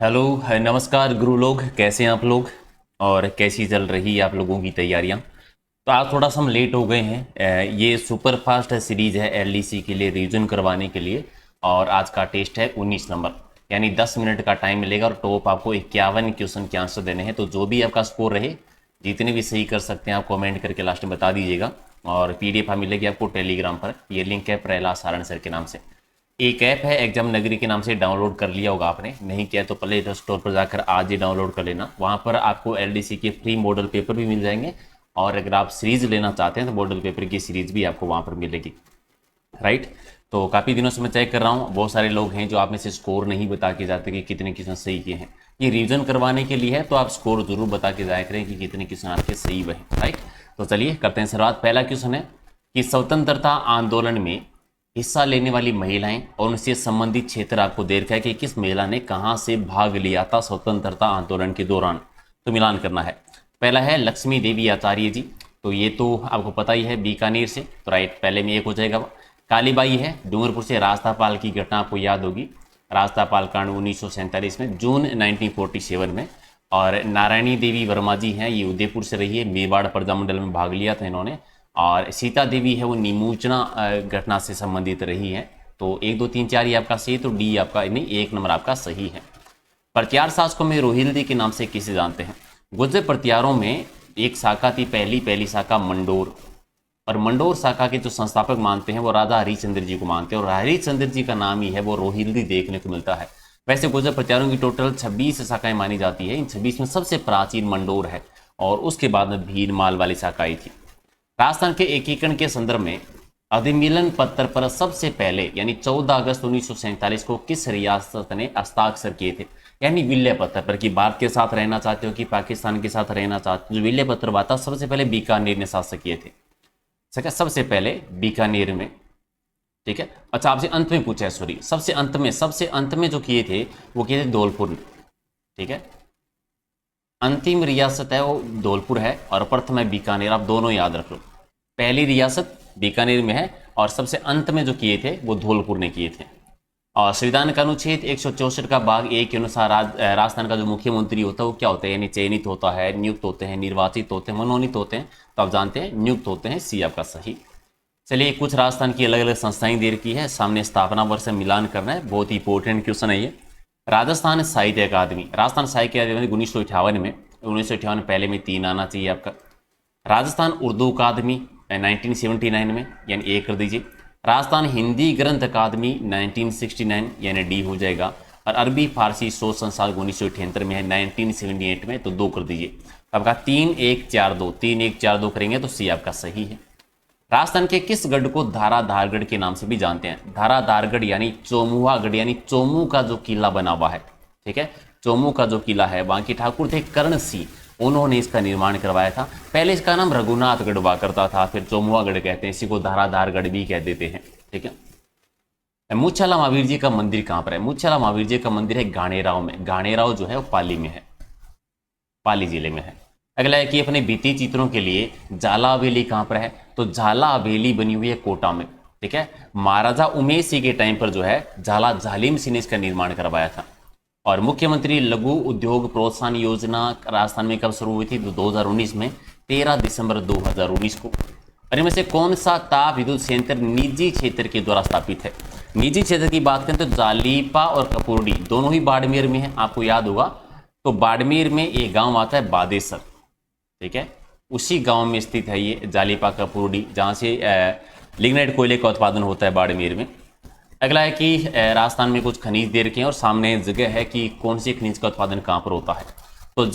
Hello नमस्कार गुरु लोग, कैसे हैं आप लोग और कैसी चल रही है आप लोगों की तैयारियां। तो आज थोड़ा सा हम लेट हो गए हैं। ये सुपर फास्ट सीरीज है एलडीसी के लिए रिवीजन करवाने के लिए। और आज का टेस्ट है 19 नंबर, यानी 10 मिनट का टाइम मिलेगा और टॉप आपको 51 क्वेश्चन के आंसर देने हैं। तो जो भी आपका स्कोर रहे, जितने भी सही कर सकते हैं आप कमेंट करके लास्ट में बता दीजिएगा। और पीडीएफ मिलेगी आपको टेलीग्राम पर, ये लिंक है प्रहलाद सारण सर के नाम से। एक ऐप है एग्जाम नगरी के नाम से, डाउनलोड कर लिया होगा आपने, नहीं किया तो प्ले स्टोर पर जाकर आज ही डाउनलोड कर लेना। वहाँ पर आपको एलडीसी के फ्री मॉडल पेपर भी मिल जाएंगे और अगर आप सीरीज लेना चाहते हैं तो मॉडल पेपर की सीरीज भी आपको वहाँ पर मिलेगी। राइट। तो काफ़ी दिनों से मैं चेक कर रहा हूँ, बहुत सारे लोग हैं जो आप में से स्कोर नहीं बता के जाते कि कितने क्वेश्चन सही किए हैं। ये रिवीजन करवाने के लिए है, तो आप स्कोर जरूर बता के जाया करें कि कितने क्वेश्चन आपके सही हुए हैं। राइट। तो चलिए करते हैं शुरुआत। पहला क्वेश्चन है कि स्वतंत्रता आंदोलन में हिस्सा लेने वाली महिलाएं और उनसे संबंधित क्षेत्र आपको दे रखा है कि किस महिला ने कहां से भाग लिया था स्वतंत्रता आंदोलन के दौरान। तो मिलान करना है। पहला है लक्ष्मी देवी आचार्य जी, तो ये तो आपको पता ही है, बीकानेर से, तो राइट पहले में एक हो जाएगा। कालीबाई है डूंगरपुर से, रास्तापाल की घटना आपको याद होगी, रास्तापाल कांड 1947 में, जून 1947 में। और नारायणी देवी वर्मा जी हैं, ये उदयपुर से रही है, मेवाड़ प्रजामंडल में भाग लिया था इन्होंने। और सीता देवी है वो निमूचना घटना से संबंधित रही है। तो 1 2 3 4 ये आपका सही, तो डी आपका नहीं, 1 नंबर आपका सही है। प्रत्यार शासकों में रोहिल्दी के नाम से किसे जानते हैं? गुर्जर प्रत्यारों में एक शाखा थी, पहली शाखा मंडोर। और मंडोर शाखा के जो संस्थापक मानते हैं वो राजा हरिश्चंद्र जी को मानते हैं, और हरिश्चंद्र जी का नाम ही है वो रोहिल्दी देखने को मिलता है। वैसे गुर्जर प्रत्यारों की टोटल 26 शाखाएं मानी जाती है, इन 26 में सबसे प्राचीन मंडोर है और उसके बाद में भीनमाल वाली शाखा आई थी। राजस्थान के एकीकरण के संदर्भ में अधिमिलन पत्र पर सबसे पहले यानी 14 अगस्त 1947 को किस रियासत ने हस्ताक्षर किए थे? यानी विल्य पत्र पर, कि भारत के साथ रहना चाहते हो कि पाकिस्तान के साथ रहना चाहते हो, जो विल्य पत्र बात सबसे पहले बीकानेर ने शासक किए थे। सबसे पहले बीकानेर में। ठीक है। अच्छा, आपसे अंत में पूछा है, सॉरी, सबसे अंत में जो किए थे वो किए थे धौलपुर में। ठीक है। अंतिम रियासत है वो धौलपुर है और प्रथम है बीकानेर, आप दोनों याद रख लो। पहली रियासत बीकानेर में है और सबसे अंत में जो किए थे वो धौलपुर ने किए थे। और संविधान का अनुच्छेद 164 का भाग 1 के अनुसार राजस्थान का जो मुख्यमंत्री होता है वो क्या होता है? यानी चयनित होता है, नियुक्त होते हैं, निर्वाचित होते हैं, मनोनीत होते हैं। तो आप जानते हैं नियुक्त होते हैं, सी आपका सही। चलिए, कुछ राजस्थान की अलग अलग संस्थाएं दे रखी है, सामने स्थापना वर्ष से मिलान करना है, बहुत ही इंपॉर्टेंट क्वेश्चन है ये। राजस्थान साहित्य अकादमी, राजस्थान साहित्य अकादमी 1958 में, 1958 पहले में 3 आना चाहिए आपका। राजस्थान उर्दू अकादमी 1979 में, यानी ए कर दीजिए। राजस्थान हिंदी ग्रंथ अकादमी 1969, यानी डी हो जाएगा। और अरबी फारसी शोध संस्थान 1978 में है, 1978 में, तो 2 कर दीजिए। आपका 3 1 4 2, 3 1 4 2 करेंगे तो सी आपका सही है। राजस्थान के किस गढ़ को धाराधारगढ़ के नाम से भी जानते हैं? धाराधारगढ़ यानी चोमुहागढ़, यानी चोमू का जो किला बना हुआ है। ठीक है। चोमू का जो किला है, वहां के ठाकुर थे कर्ण सिंह, उन्होंने इसका निर्माण करवाया था। पहले इसका नाम रघुनाथगढ़ हुआ करता था, फिर चोमुहागढ़ कहते हैं, इसी को धाराधारगढ़ भी कह देते हैं। ठीक है। मूछाला महावीर जी का मंदिर कहां पर है? मूछाला महावीर जी का मंदिर है गाणेराव में। गाणेराव जो है वो पाली में है, पाली जिले में है। अगला है कि अपने भित्ति चित्रों के लिए झाला हवेली कहां पर है? तो झाला हवेली बनी हुई है कोटा में। ठीक है। महाराजा उमेश सिंह के टाइम पर जो है झाला झालिम सिंह ने इसका निर्माण करवाया था। और मुख्यमंत्री लघु उद्योग प्रोत्साहन योजना राजस्थान में कब शुरू हुई थी? तो 2019 में, 13 दिसंबर 2019 को। और इनमें से कौन सा ताप विद्युत संयंत्र निजी क्षेत्र के द्वारा स्थापित है? निजी क्षेत्र की बात करें तो जालीपा और कपूरडी दोनों ही बाड़मेर में है, आपको याद होगा। तो बाड़मेर में एक गांव आता है बादेसर। ठीक है। उसी गांव में स्थित है ये जालीपा कपूरडी, जहां से लिग्नाइट कोयले का उत्पादन होता है बाड़मेर में। अगला है कि राजस्थान में कुछ खनिज दे रखे हैं और सामने जगह है कि कौन सी खनिज का उत्पादन कहां पर होता है। तो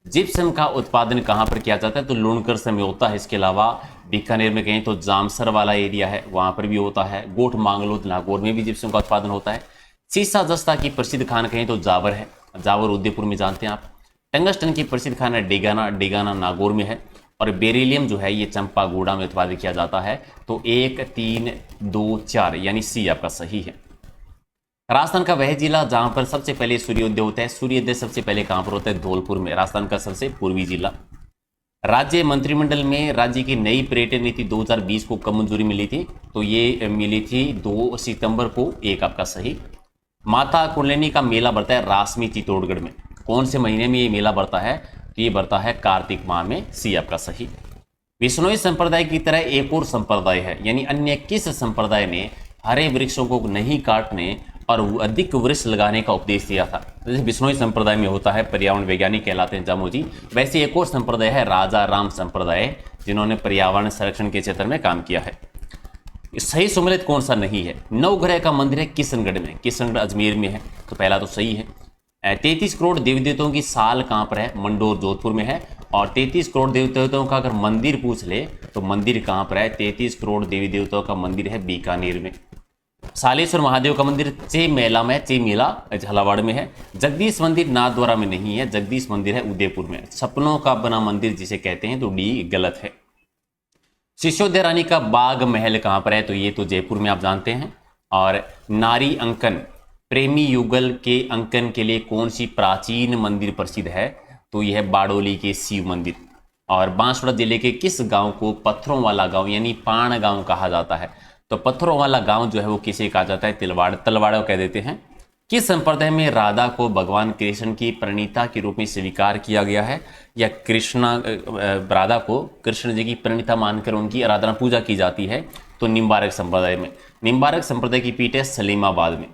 जिप्सम का उत्पादन कहां पर किया जाता है? तो लूणकर से में होता है। इसके अलावा बीकानेर में कहें तो जामसर वाला एरिया है, वहां पर भी होता है। गोठ मांगलोद नागौर में भी जिप्सम का उत्पादन होता है। सीसा जस्ता की प्रसिद्ध खान कहें तो जावर है, जावर उदयपुर में जानते हैं आप। टंगस्टन की प्रसिद्ध खान है डेगाना, डेगाना नागौर में है। और बेरिलियम जो है ये चंपागुड़ा में उत्पादित किया जाता है। तो 1 3 2 4 यानी सी आपका सही है। राजस्थान का वह जिला जहां पर सबसे पहले सूर्योदय होता है, सूर्योदय सबसे पहले कहां पर होता है? धौलपुर में, राजस्थान का सबसे पूर्वी जिला। राज्य मंत्रिमंडल में राज्य की नई पर्यटन नीति 2020 को कब मंजूरी मिली थी? तो ये मिली थी 2 सितंबर को, एक आपका सही। माता कुंडलिनी का मेला बढ़ता है रासमी चित्तौड़गढ़ में। कौन से महीने में ये मेला बढ़ता है? तो ये बढ़ता है कार्तिक माह में। सी आपका सही। विश्नोई संप्रदाय की तरह एक और संप्रदाय है, यानी अन्य किस संप्रदाय ने हरे वृक्षों को नहीं काटने और अधिक वृक्ष लगाने का उपदेश दिया था? जैसे विश्नोई संप्रदाय में होता है, पर्यावरण वैज्ञानिक कहलाते हैं जामो जी, वैसे एक और संप्रदाय है राजा राम संप्रदाय, जिन्होंने पर्यावरण संरक्षण के क्षेत्र में काम किया है। सही सम्मिलित कौन सा नहीं है? नवग्रह का मंदिर है किशनगढ़ में, किशनगढ़ अजमेर में है, तो पहला तो सही है। 33 करोड़ देवी देवताओं की साल कहाँ पर है? मंडोर जोधपुर में है। और 33 करोड़ देवी देवताओं का अगर मंदिर पूछ ले तो मंदिर कहाँ पर है? 33 करोड़ देवी देवताओं का मंदिर है बीकानेर में। सालेश्वर महादेव का मंदिर चेमेला में, चेमेला झालावाड़ में है। जगदीश मंदिर नाथद्वारा में नहीं है, जगदीश मंदिर है उदयपुर में। सपनों का बना मंदिर जिसे कहते हैं, तो डी गलत है। सिसोदिया रानी का बाग महल कहाँ पर है? तो ये तो जयपुर में आप जानते हैं। और नारी अंकन, प्रेमी युगल के अंकन के लिए कौन सी प्राचीन मंदिर प्रसिद्ध है? तो यह है बारडोली के शिव मंदिर। और बांसवाड़ा जिले के किस गांव को पत्थरों वाला गांव यानी पाण गांव कहा जाता है? तो पत्थरों वाला गांव जो है वो किसे कहा जाता है? तलवाड़ा कह देते हैं। किस संप्रदाय में राधा को भगवान कृष्ण की प्रणीता के रूप में स्वीकार किया गया है, या राधा को कृष्ण जी की प्रणीता मानकर उनकी आराधना पूजा की जाती है? तो निम्बारक संप्रदाय में। निम्बारक संप्रदाय की पीठ है सलीमाबाद में,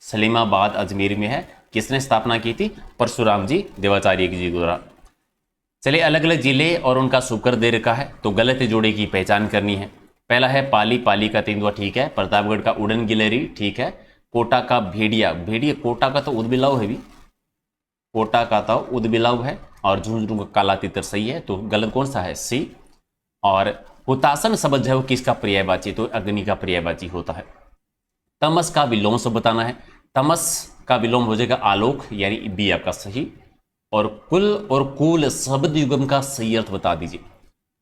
सलीमाबाद अजमेर में है। किसने स्थापना की थी? परशुराम जी देवाचार्य जी द्वारा। चलिए, अलग अलग जिले और उनका शुक्र दे रखा है, तो गलत जोड़े की पहचान करनी है। पहला है पाली, पाली का तेंदुआ ठीक है। प्रतापगढ़ का उड़न गिलहरी ठीक है। कोटा का भेड़िया, भेड़िया कोटा का तो उदबिलाव है भी, कोटा का तो उदबिलाव है। और झुंझुनू का काला तितर सही है, तो गलत कौन सा है? सी। और हुतासन शब्द है वो किसका पर्यायवाची? तो अग्नि का पर्यायवाची होता है। तमस का विलोम शब्द बताना है। तमस का विलोम हो जाएगा आलोक, यानी बी आपका सही। और कुल और कुल शब्द युगम का सही अर्थ बता दीजिए।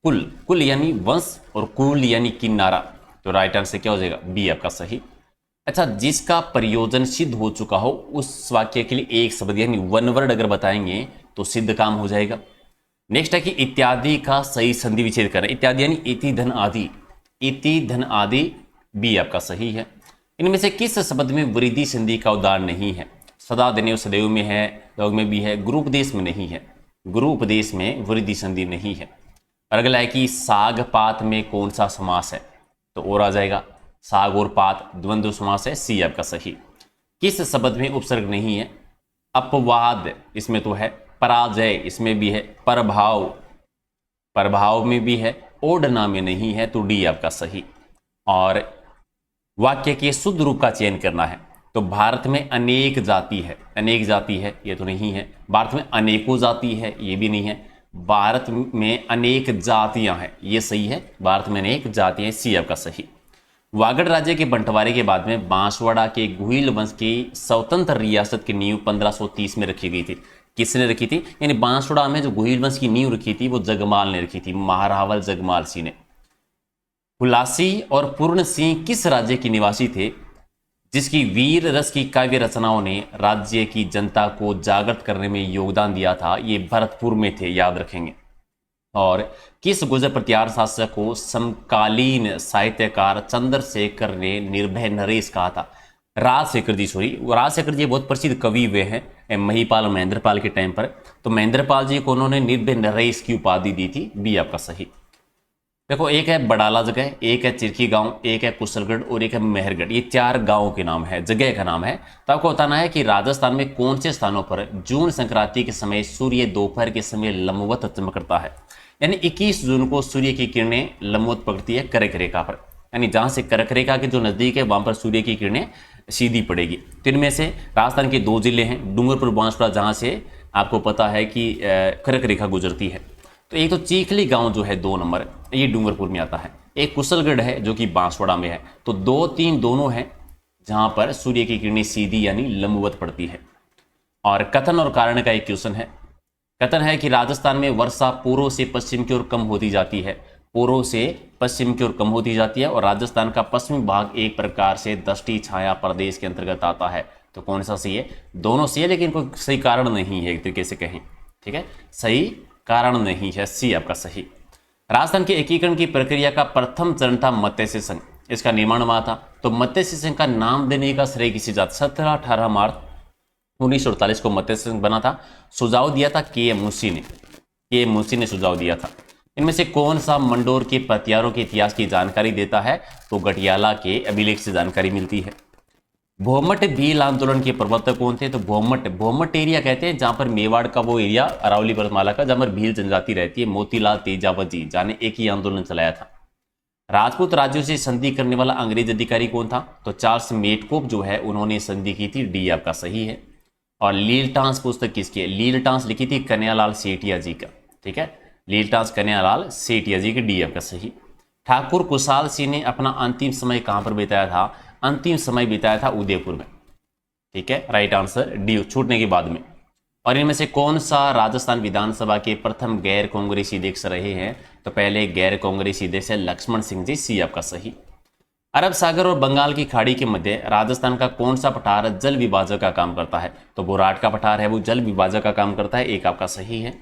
कुल, कुल यानी वंश, और कुल यानी किन्नारा, तो राइट आंसर क्या हो जाएगा? बी आपका सही। अच्छा, जिसका प्रयोजन सिद्ध हो चुका हो उस वाक्य के लिए एक शब्द यानी वन वर्ड अगर बताएंगे तो सिद्ध काम हो जाएगा। नेक्स्ट है कि इत्यादि का सही संधि विच्छेद करें। इत्यादि यानी इति धन आदि, इति धन आदि, बी आपका सही है। इनमें से किस शब्द में वृद्धि संधि का उदाहरण नहीं है? सदा देनेव सदैव में है, योग में भी है, गुरु उपदेश में नहीं है। गुरु उपदेश में वृद्धि संधि नहीं है। और अगला है कि साग पात में कौन सा समास है? तो और आ जाएगा, साग और पात द्वंद्व समास है, सी आपका सही। किस शब्द में उपसर्ग नहीं है? अपवाद इसमें तो है, पराजय इसमें भी है, प्रभाव, प्रभाव में भी है, ओढ़ना में नहीं है, तो डी आपका सही। और वाक्य के शुद्ध रूप का चयन करना है, तो भारत में अनेक जाति है, अनेक जाति है ये तो नहीं है। भारत में अनेकों जाति है ये भी नहीं है। भारत में अनेक जातियां हैं ये सही है। भारत में अनेक जातियां, सी आपका सही। वागड़ राज्य के बंटवारे के बाद में बांसवाड़ा के गुहिल वंश की स्वतंत्र रियासत की नींव 1530 में रखी गई थी। किसने रखी थी? यानी बांसवाड़ा में जो गुहिल वंश की नींव रखी थी वो जगमाल ने रखी थी, महारावल जगमाल सिंह ने। हुलासी और पूर्ण सिंह किस राज्य के निवासी थे जिसकी वीर रस की काव्य रचनाओं ने राज्य की जनता को जागृत करने में योगदान दिया था? ये भरतपुर में थे, याद रखेंगे। और किस गुर्जर प्रतिहार शासक को समकालीन साहित्यकार चंद्रशेखर ने निर्भय नरेश कहा था? राजशेखर जी, सॉरी, राजशेखर जी बहुत प्रसिद्ध कवि हुए हैं महिपाल और महेंद्रपाल के टाइम पर, तो महेंद्रपाल जी को उन्होंने निर्भय नरेश की उपाधि दी थी, बी आपका सही। देखो, एक है बड़ाला जगह, एक है चिरकी गांव, एक है कुशलगढ़ और एक है मेहरगढ़, ये 4 गांवों के नाम है, जगह का नाम है। तो आपको बताना है कि राजस्थान में कौन से स्थानों पर जून संक्रांति के समय सूर्य दोपहर के समय लंबवत चमकता है? यानी 21 जून को सूर्य की किरणें लंबवत पड़ती है कर्क रेखा पर, यानी जहां से कर्क रेखा के जो नजदीक है वहां पर सूर्य की किरणें सीधी पड़ेगी। तो इनमें से राजस्थान के 2 जिले हैं, डूंगरपुर बांसवाड़ा, जहां से आपको पता है कि कर्क रेखा गुजरती है। तो एक तो चीखली गांव जो है 2 नंबर, ये डूंगरपुर में आता है। एक कुशलगढ़ है जो कि बांसवाड़ा में है। तो 2, 3 दोनों हैं जहां पर सूर्य की किरणें सीधी यानी लंबवत पड़ती है। और कथन और कारण का एक क्वेश्चन है। कथन है कि राजस्थान में वर्षा पूर्व से पश्चिम की ओर कम होती जाती है, पूर्व से पश्चिम की ओर कम होती जाती है, और राजस्थान का पश्चिमी भाग एक प्रकार से दष्टी छाया प्रदेश के अंतर्गत आता है। तो कौन सा सही है? दोनों सही है, लेकिन कोई सही कारण नहीं है एक तरीके से कहें, ठीक है, सही कारण नहीं है, सी आपका सही। राजस्थान के एकीकरण की प्रक्रिया का प्रथम चरण था मत्स्य संघ। इसका निर्माण हुआ था। तो मत्स्य सिंह का नाम देने का श्रेय किसी जात 17-18 मार्च 1948 को मत्स्य सिंह बना था। सुझाव दिया था के एम मुंशी ने, के एम मुंशी ने सुझाव दिया था। इनमें से कौन सा मंडोर के पतियारों के इतिहास की जानकारी देता है? तो गटियाला के अभिलेख से जानकारी मिलती है। भोमट भील आंदोलन के प्रवर्तक कौन थे? तो भोमट एरिया कहते हैं जहां पर मेवाड़ का वो एरिया, अरावली पर्वतमाला का, जहां पर भील जनजाति रहती है। मोतीलाल तेजावत जी जाने एक ही आंदोलन चलाया था। राजपूत राज्यों से संधि करने वाला अंग्रेज अधिकारी कौन था? तो चार्ल्स मेटकोप जो है उन्होंने संधि की थी। डी आपका सही है। और लीलटांस पुस्तक किसकी है? लीलटांस लिखी थी कन्हैयालाल सेठिया जी का। ठीक है, लीलटांस कन्हैयालाल सेठिया जी की। डी आपका सही। ठाकुर कुशाल सिंह ने अपना अंतिम समय कहां पर बिताया था? अंतिम समय बिताया था उदयपुर में। ठीक है, राइट आंसर डी, छूटने के बाद में। और इनमें से कौन सा राजस्थान विधानसभा के प्रथम गैर कांग्रेसी अध्यक्ष रहे हैं? तो पहले गैर कांग्रेसी अध्यक्ष है लक्ष्मण सिंह जी। सी आपका सही। अरब सागर और बंगाल की खाड़ी के मध्य राजस्थान का कौन सा पठार जल विभाजक का काम करता है? तो बुराट का पठार है वो जल विभाजक का काम करता है। एक आपका सही है।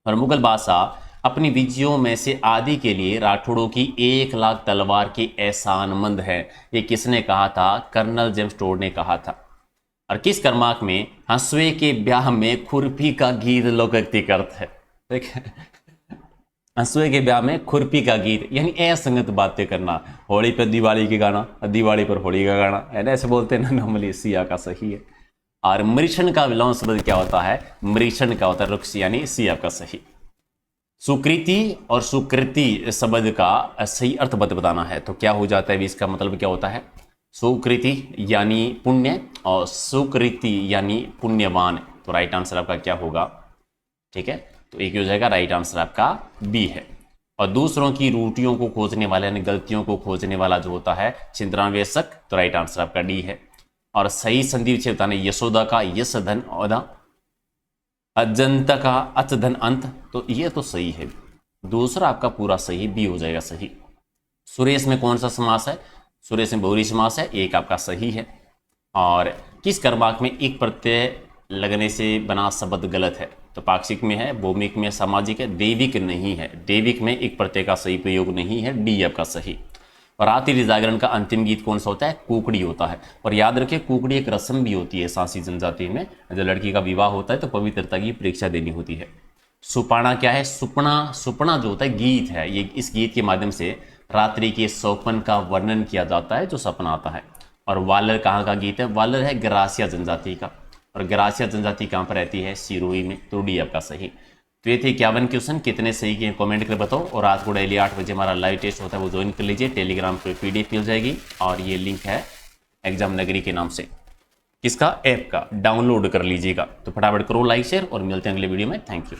और मुगल बादशाह अपनी विजयों में से आदि के लिए राठौड़ों की 1 लाख तलवार के एहसानमंद है। ये किसने कहा था? कर्नल जेम्स टोड ने कहा था। और किस क्रमांक में हंसुए के ब्याह में खुरपी का गीत लोकोक्ति करता है? ठीक है, हंसुए के ब्याह में खुरपी का गीत यानी असंगत बातें करना। होली पर दिवाली के गाना, दिवाली पर होली का गाना, है ना, ऐसे बोलते हैं ना नॉर्मली। सिया का सही है। और मृषण का विलोम शब्द क्या होता है? मृषण का होता है रुक्ष, यानी सी आपका सही। सुकृति और सुकृति शब्द का सही अर्थ बताना है तो क्या हो जाता है? इसका मतलब क्या होता है? सुकृति यानी पुण्य और सुकृति यानी पुण्यवान। तो राइट आंसर आपका क्या होगा? ठीक है, तो एक हो जाएगा। राइट आंसर आपका बी है। और दूसरों की रूटियों को खोजने वाला यानी गलतियों को खोजने वाला जो होता है छिंद्रान्वेषक। तो राइट आंसर आपका डी है। और सही संधि विच्छेद बताना, यशोदा का यश धन औदा, अजंता का अच धन अंत। तो ये तो सही है। दूसरा आपका पूरा सही, बी हो जाएगा सही। सुरेश में कौन सा समास है? सुरेश में बहुरी समास है। एक आपका सही है। और किस क्रमांक में एक प्रत्यय लगने से बना शब्द गलत है? तो पाक्षिक में है, भौमिक में, सामाजिक है, दैविक नहीं है। दैविक में एक प्रत्यय का सही प्रयोग नहीं है। डी आपका सही। और रात्रि जागरण का अंतिम गीत कौन सा होता है? कुकड़ी होता है। और याद रखिए कुकड़ी एक रस्म भी होती है सांसी जनजाति में। जब लड़की का विवाह होता है तो पवित्रता की परीक्षा देनी होती है। सुपाना क्या है? सुपना, सुपना जो होता है गीत है। ये इस गीत के माध्यम से रात्रि के सौपन का वर्णन किया जाता है जो सपना आता है। और वालर कहाँ का गीत है? वालर है ग्रासिया जनजाति का। और ग्रासिया जनजाति कहाँ पर रहती है? सिरोही में। तो डी आपका सही। तो ये थे 51 क्वेश्चन। कितने सही किए कमेंट कर बताओ। और रात को डेली 8 बजे हमारा लाइव टेस्ट होता है वो ज्वाइन कर लीजिए। टेलीग्राम पे PDF मिल जाएगी और ये लिंक है एग्जाम नगरी के नाम से, किसका? ऐप का। डाउनलोड कर लीजिएगा। तो फटाफट करो लाइक शेयर और मिलते हैं अगले वीडियो में। Thank you.